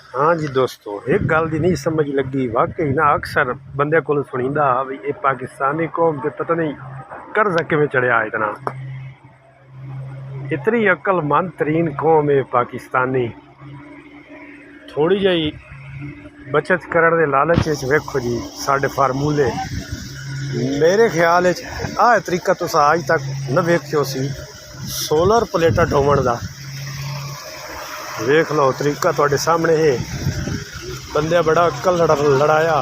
हाँ जी दोस्तों, एक गल दी नहीं समझ लगी वाकई ना अक्सर बंदे को सुनींदा भी ये पाकिस्तानी कौम के पता नहीं कर्जा किवें चढ़िया इतना। इतनी अक्लमंद तरीन कौम है पाकिस्तानी। थोड़ी जी बचत करने के लालच वेखो जी साढ़े फार्मूले। मेरे ख्याल आ तरीका तुस अज तक न वेख्यो सी सोलर प्लेटा ढोवन का। वेख लो तरीका तुहाडे सामने है। बंदे बड़ा अक्ल लड़ाया।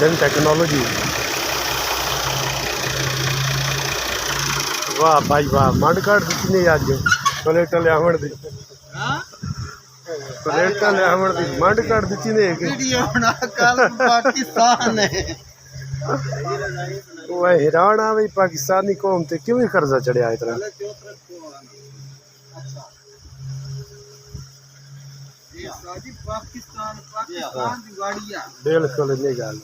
दिन टेक्नोलॉजी। वाह भाई वाह, मंड काट दी नहीं अज प्लेटा लियावन दी। प्लेटा लियावन दी मंड काट दी ने पाकिस्तान है। वो हैरान आ भाई पाकिस्तानी कौम ते क्यों कर्जा चढ़िया इतना। बिल्कुल नहीं गल।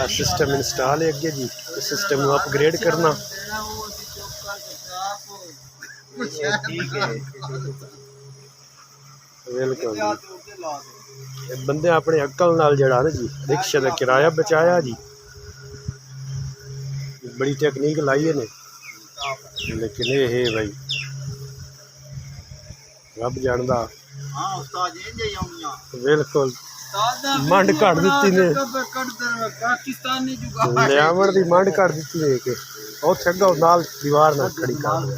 सिस्टम इंस्टॉल है अगे जी, सिस्टम अपग्रेड करना। बिल्कुल बंदे अपने अक्ल नाल जड़ा ना जी रिक्शे का किराया बचाया जी। बड़ी टेक्निक लाई है ने, लेकिन ये है भाई रब जानदा। बिल्कुल मंड कट दी ने लियावन दी मंड कट दी ने कि उत्थे अग्गों नाल दीवार नाल खड़ी कर दे।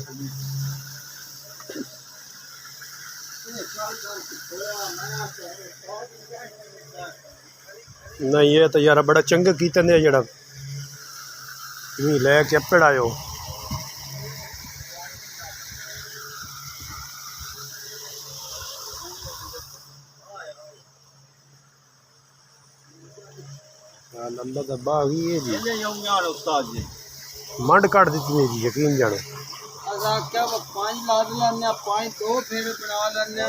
नहीं ये तो यार बड़ा चंगा कीता ने जड़ा लैके पढ़ायो। लंबा दबा आ गई है जी। मंड काट दी जी यकीन जानो। क्या पानी ला लेने पानी दो फिर बना लेने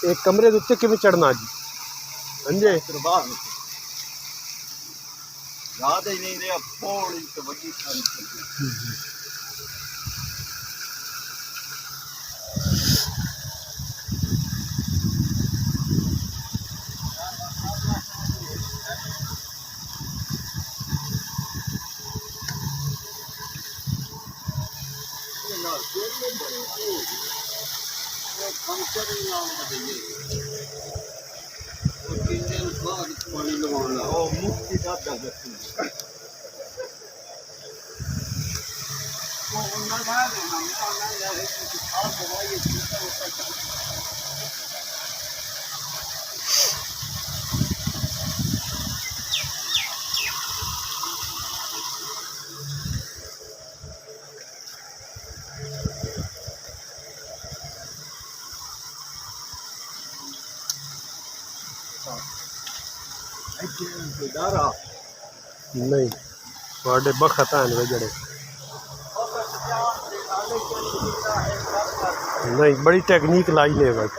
एक कमरे के उत्ते किवें चढ़ना जी। अंजे याद ही नहीं रहा थोड़ी तो बड़ी पानी लगाना मुफ्ती का नहीं थोड़े बखत हैं जड़े नहीं बड़ी टेक्निक लाई ने भाई।